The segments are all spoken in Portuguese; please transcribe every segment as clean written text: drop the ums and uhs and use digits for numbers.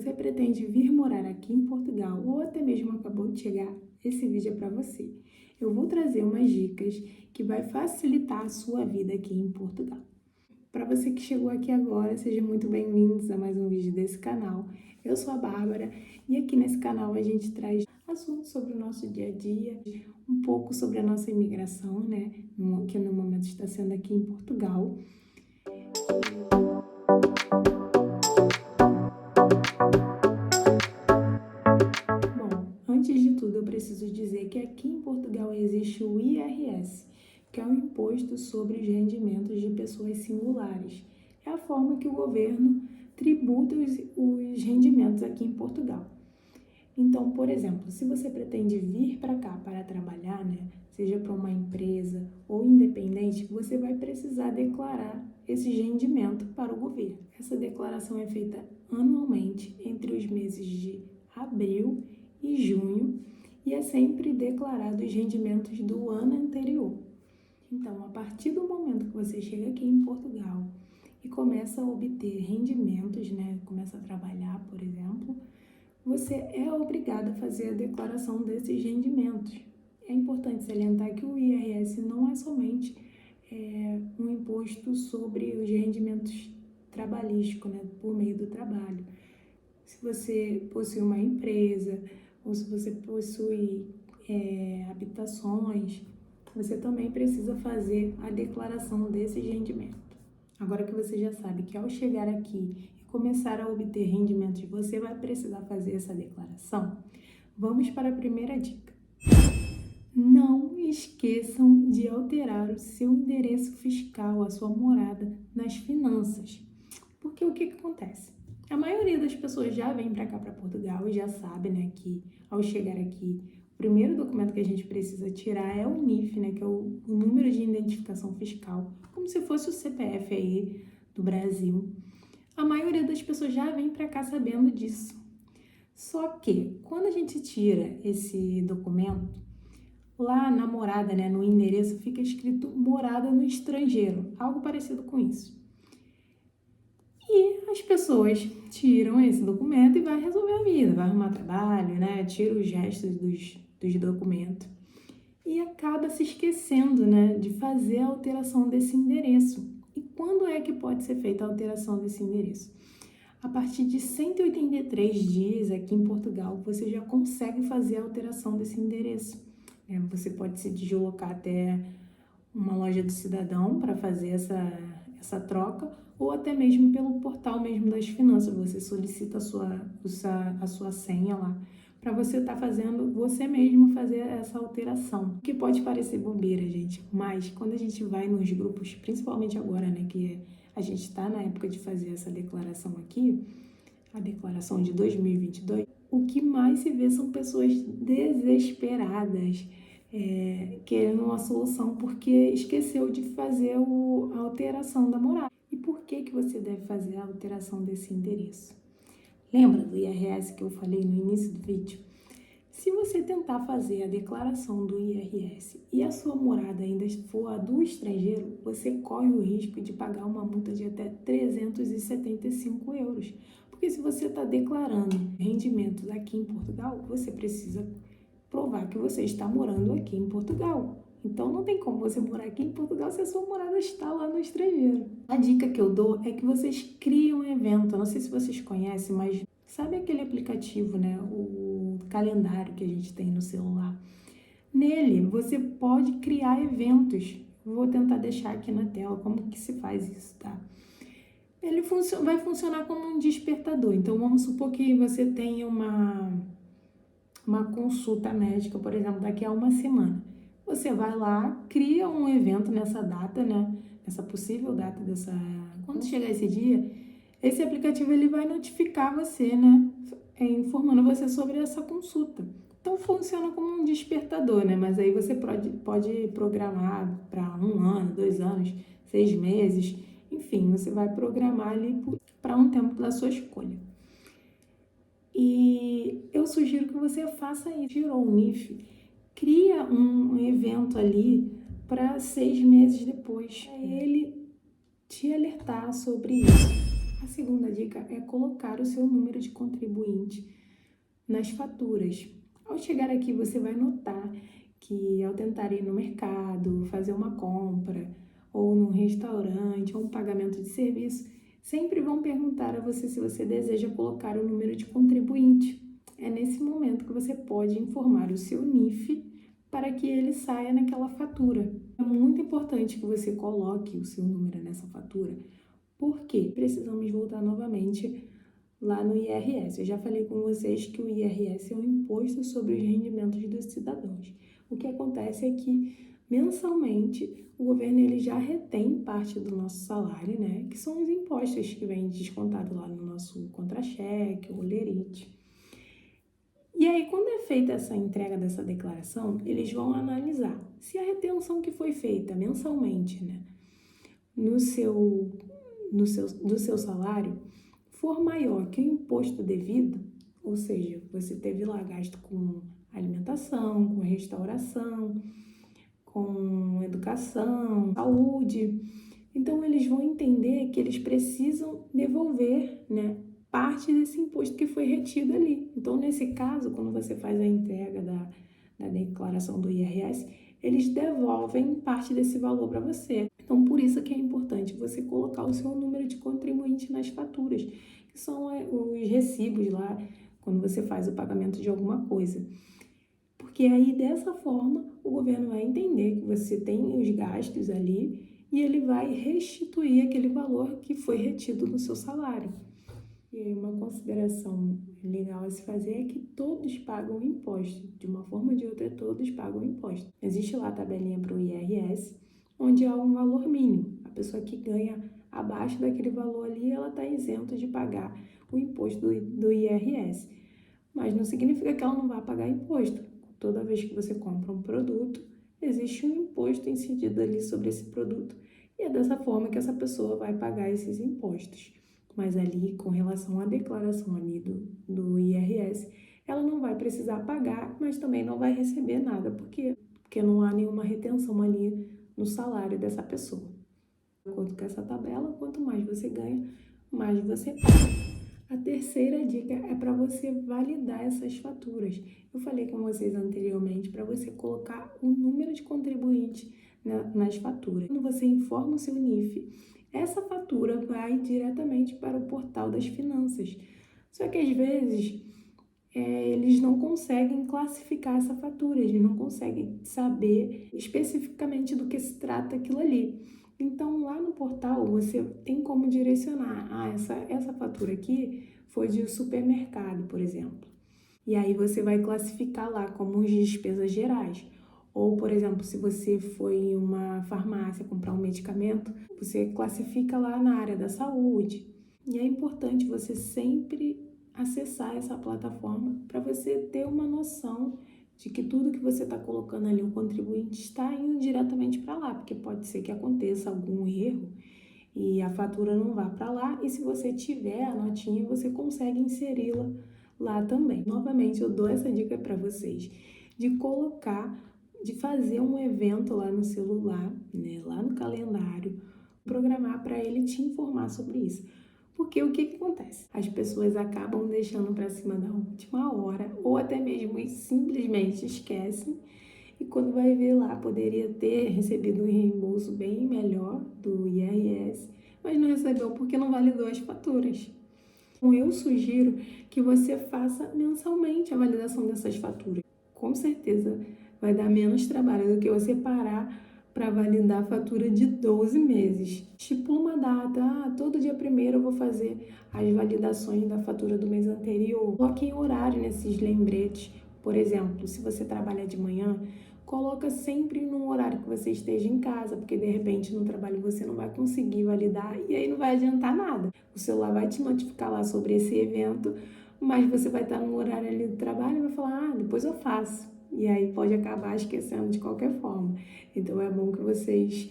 você pretende vir morar aqui em Portugal ou até mesmo acabou de chegar, esse vídeo é para você. Eu vou trazer umas dicas que vai facilitar a sua vida aqui em Portugal. Para você que chegou aqui agora, sejam muito bem-vindos a mais um vídeo desse canal. Eu sou a Bárbara e aqui nesse canal a gente traz assuntos sobre o nosso dia a dia, um pouco sobre a nossa imigração, né, que no momento está sendo aqui em Portugal. Bom, antes de tudo eu preciso dizer que aqui em Portugal existe o IRS, que é o Imposto sobre os Rendimentos de Pessoas Singulares. É a forma que o governo tributa os rendimentos aqui em Portugal. Então, por exemplo, se você pretende vir para cá para trabalhar, né, seja para uma empresa ou independente, você vai precisar declarar esse rendimento para o governo. Essa declaração é feita anualmente entre os meses de abril e junho e é sempre declarado os rendimentos do ano anterior. Então, a partir do momento que você chega aqui em Portugal e começa a obter rendimentos, né, começa a trabalhar, por exemplo, você é obrigado a fazer a declaração desses rendimentos. É importante salientar que o IRS não é somente um imposto sobre os rendimentos trabalhísticos, né, por meio do trabalho. Se você possui uma empresa ou se você possui habitações, você também precisa fazer a declaração desses rendimentos. Agora que você já sabe que ao chegar aqui e começar a obter rendimentos, você vai precisar fazer essa declaração, vamos para a primeira dica. Não esqueçam de alterar o seu endereço fiscal, a sua morada nas finanças. Porque o que acontece? A maioria das pessoas já vem para cá, para Portugal, e já sabe, né, que ao chegar aqui, o primeiro documento que a gente precisa tirar é o NIF, né, que é o número de identificação fiscal, como se fosse o CPF aí do Brasil. A maioria das pessoas já vem para cá sabendo disso. Só que, quando a gente tira esse documento, lá na morada, né, no endereço, fica escrito morada no estrangeiro, algo parecido com isso. E as pessoas tiram esse documento e vai resolver a vida, vai arrumar trabalho, né? Tira os restos dos documentos e acaba se esquecendo, né, de fazer a alteração desse endereço. E quando é que pode ser feita a alteração desse endereço? A partir de 183 dias aqui em Portugal, você já consegue fazer a alteração desse endereço. Você pode se deslocar até uma loja do cidadão para fazer essa troca, ou até mesmo pelo portal mesmo das finanças, você solicita a sua senha lá, para você estar fazendo, você mesmo fazer essa alteração. Que pode parecer bobeira, gente, mas quando a gente vai nos grupos, principalmente agora, né, que a gente está na época de fazer essa declaração aqui, a declaração de 2022, o que mais se vê são pessoas desesperadas, querendo uma solução porque esqueceu de fazer a alteração da morada. E por que você deve fazer a alteração desse endereço? Lembra do IRS que eu falei no início do vídeo? Se você tentar fazer a declaração do IRS e a sua morada ainda for a do estrangeiro, você corre o risco de pagar uma multa de até 375 euros. Porque se você está declarando rendimentos aqui em Portugal, você precisa provar que você está morando aqui em Portugal. Então, não tem como você morar aqui em Portugal se a sua morada está lá no estrangeiro. A dica que eu dou é que vocês criem um evento. Eu não sei se vocês conhecem, mas sabe aquele aplicativo, né? O calendário que a gente tem no celular. Nele, você pode criar eventos. Vou tentar deixar aqui na tela como que se faz isso, tá? Ele vai funcionar como um despertador. Então, vamos supor que você tenha uma consulta médica, por exemplo, daqui a uma semana. Você vai lá, cria um evento nessa data, né? Nessa possível data dessa... Quando chegar esse dia, esse aplicativo ele vai notificar você, né? Informando você sobre essa consulta. Então, funciona como um despertador, né? Mas aí você pode programar para 1 ano, 2 anos, 6 meses. Enfim, você vai programar ali para um tempo da sua escolha. E eu sugiro que você faça isso. Tirou o NIF, cria um evento ali para 6 meses depois, para ele te alertar sobre isso. A segunda dica é colocar o seu número de contribuinte nas faturas. Ao chegar aqui, você vai notar que ao tentar ir no mercado, fazer uma compra, ou num restaurante, ou um pagamento de serviço, sempre vão perguntar a você se você deseja colocar o número de contribuinte. É nesse momento que você pode informar o seu NIF para que ele saia naquela fatura. É muito importante que você coloque o seu número nessa fatura, porque precisamos voltar novamente lá no IRS. Eu já falei com vocês que o IRS é um imposto sobre os rendimentos dos cidadãos. O que acontece é que mensalmente o governo ele já retém parte do nosso salário, né? Que são os impostos que vêm descontados lá no nosso contra-cheque, o lerite. E aí, quando é feita essa entrega dessa declaração, eles vão analisar se a retenção que foi feita mensalmente, né, do seu salário, for maior que o imposto devido, ou seja, você teve lá gasto com alimentação, com restauração, com educação, saúde, então eles vão entender que eles precisam devolver, né, parte desse imposto que foi retido ali. Então, nesse caso, quando você faz a entrega da declaração do IRS, eles devolvem parte desse valor para você. Então, por isso que é importante você colocar o seu número de contribuinte nas faturas, que são os recibos lá, quando você faz o pagamento de alguma coisa. Porque aí, dessa forma, o governo vai entender que você tem os gastos ali e ele vai restituir aquele valor que foi retido no seu salário. E aí, uma consideração legal a se fazer é que todos pagam imposto. De uma forma ou de outra, todos pagam imposto. Existe lá a tabelinha para o IRS, onde há um valor mínimo. A pessoa que ganha abaixo daquele valor ali, ela está isenta de pagar o imposto do IRS. Mas não significa que ela não vai pagar imposto. Toda vez que você compra um produto, existe um imposto incidido ali sobre esse produto. E é dessa forma que essa pessoa vai pagar esses impostos. Mas ali, com relação à declaração ali do IRS, ela não vai precisar pagar, mas também não vai receber nada, porque não há nenhuma retenção ali no salário dessa pessoa. De acordo com essa tabela, quanto mais você ganha, mais você paga. A terceira dica é para você validar essas faturas. Eu falei com vocês anteriormente para você colocar o número de contribuinte nas faturas. Quando você informa o seu NIF, essa fatura vai diretamente para o portal das finanças. Só que às vezes eles não conseguem classificar essa fatura, eles não conseguem saber especificamente do que se trata aquilo ali. Então, lá no portal, você tem como direcionar. Essa fatura aqui foi de supermercado, por exemplo. E aí você vai classificar lá como despesas gerais. Ou, por exemplo, se você foi em uma farmácia comprar um medicamento, você classifica lá na área da saúde. E é importante você sempre acessar essa plataforma para você ter uma noção de que tudo que você está colocando ali, o contribuinte está indo diretamente para lá, porque pode ser que aconteça algum erro e a fatura não vá para lá, e se você tiver a notinha, você consegue inseri-la lá também. Novamente, eu dou essa dica para vocês, de fazer um evento lá no celular, né, lá no calendário, programar para ele te informar sobre isso. Porque o que acontece? As pessoas acabam deixando para cima da última hora, ou até mesmo simplesmente esquecem, e quando vai ver lá, poderia ter recebido um reembolso bem melhor do IRS, mas não recebeu porque não validou as faturas. Então, eu sugiro que você faça mensalmente a validação dessas faturas. Com certeza vai dar menos trabalho do que você parar para validar a fatura de 12 meses. Estipula uma data, todo dia 1º eu vou fazer as validações da fatura do mês anterior. Coloque em horário nesses lembretes. Por exemplo, se você trabalha de manhã, coloca sempre num horário que você esteja em casa, porque de repente no trabalho você não vai conseguir validar e aí não vai adiantar nada. O celular vai te notificar lá sobre esse evento, mas você vai estar no horário ali do trabalho e vai falar, depois eu faço. E aí pode acabar esquecendo de qualquer forma. Então é bom que vocês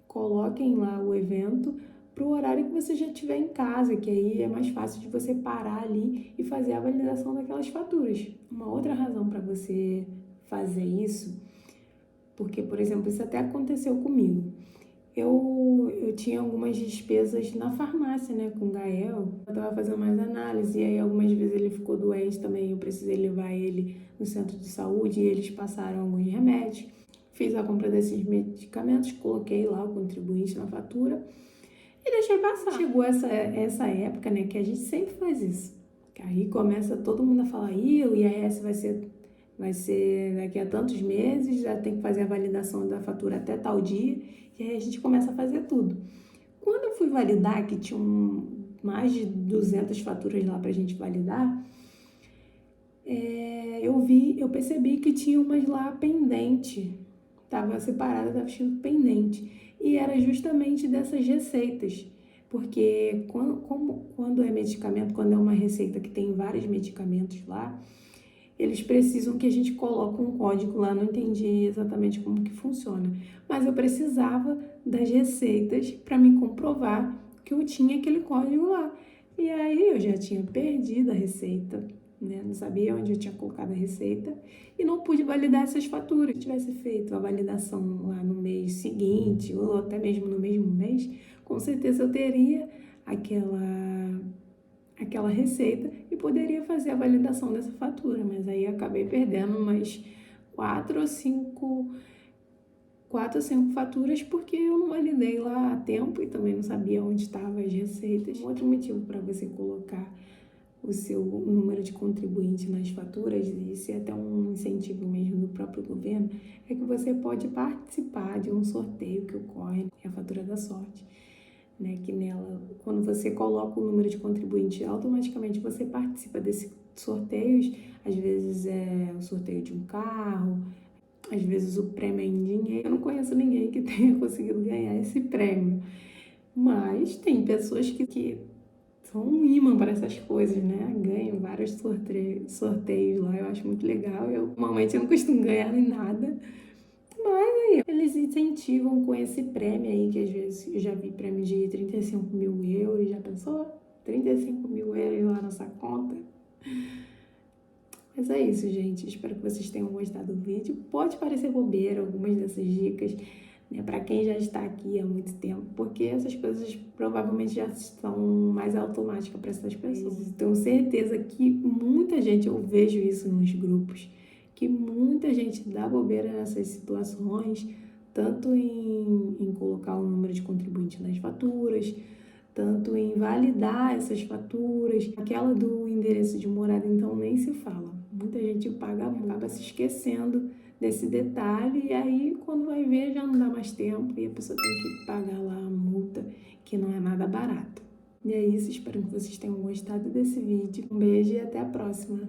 coloquem lá o evento para o horário que você já estiver em casa, que aí é mais fácil de você parar ali e fazer a validação daquelas faturas. Uma outra razão para você fazer isso, porque, por exemplo, isso até aconteceu comigo. Eu tinha algumas despesas na farmácia, né, com o Gael. Eu tava fazendo mais análise, e aí algumas vezes ele ficou doente também, eu precisei levar ele no centro de saúde e eles passaram alguns remédios. Fiz a compra desses medicamentos, coloquei lá o contribuinte na fatura e deixei passar. Chegou essa época, né, que a gente sempre faz isso. Que aí começa todo mundo a falar, o IRS vai ser daqui a tantos meses, já tem que fazer a validação da fatura até tal dia, e aí a gente começa a fazer tudo. Quando eu fui validar, que tinham mais de 200 faturas lá pra gente validar, eu percebi que tinha umas lá pendente, estava separada, estava escrito pendente, e era justamente dessas receitas, porque quando é medicamento, quando é uma receita que tem vários medicamentos lá, eles precisam que a gente coloque um código lá, não entendi exatamente como que funciona, mas eu precisava das receitas para me comprovar que eu tinha aquele código lá. E aí eu já tinha perdido a receita, né? Não sabia onde eu tinha colocado a receita e não pude validar essas faturas. Se eu tivesse feito a validação lá no mês seguinte ou até mesmo no mesmo mês, com certeza eu teria aquela receita e poderia fazer a validação dessa fatura, mas aí acabei perdendo umas 4 ou 5 faturas porque eu não validei lá a tempo e também não sabia onde estavam as receitas. Outro motivo para você colocar o seu número de contribuinte nas faturas, e isso é até um incentivo mesmo do próprio governo, é que você pode participar de um sorteio que ocorre, é a fatura da sorte. Né, que nela, quando você coloca o número de contribuinte, automaticamente você participa desses sorteios. Às vezes é o sorteio de um carro, às vezes o prêmio é em dinheiro. Eu não conheço ninguém que tenha conseguido ganhar esse prêmio, mas tem pessoas que são um imã para essas coisas, né? Ganham vários sorteios lá, eu acho muito legal. Eu normalmente não costumo ganhar em nada, mas aí eles incentivam com esse prêmio aí, que às vezes eu já vi prêmio de 35 mil euros, já pensou? 35 mil euros lá na nossa conta. Mas é isso, gente. Espero que vocês tenham gostado do vídeo. Pode parecer bobeira algumas dessas dicas, né, para quem já está aqui há muito tempo, porque essas coisas provavelmente já estão mais automáticas para essas pessoas. Tenho certeza que muita gente, eu vejo isso nos grupos, que muita gente dá bobeira nessas situações, tanto em colocar o número de contribuinte nas faturas, tanto em validar essas faturas, aquela do endereço de morada, então nem se fala. Muita gente paga, acaba se esquecendo desse detalhe, e aí quando vai ver já não dá mais tempo e a pessoa tem que pagar lá a multa, que não é nada barato. E é isso, espero que vocês tenham gostado desse vídeo. Um beijo e até a próxima!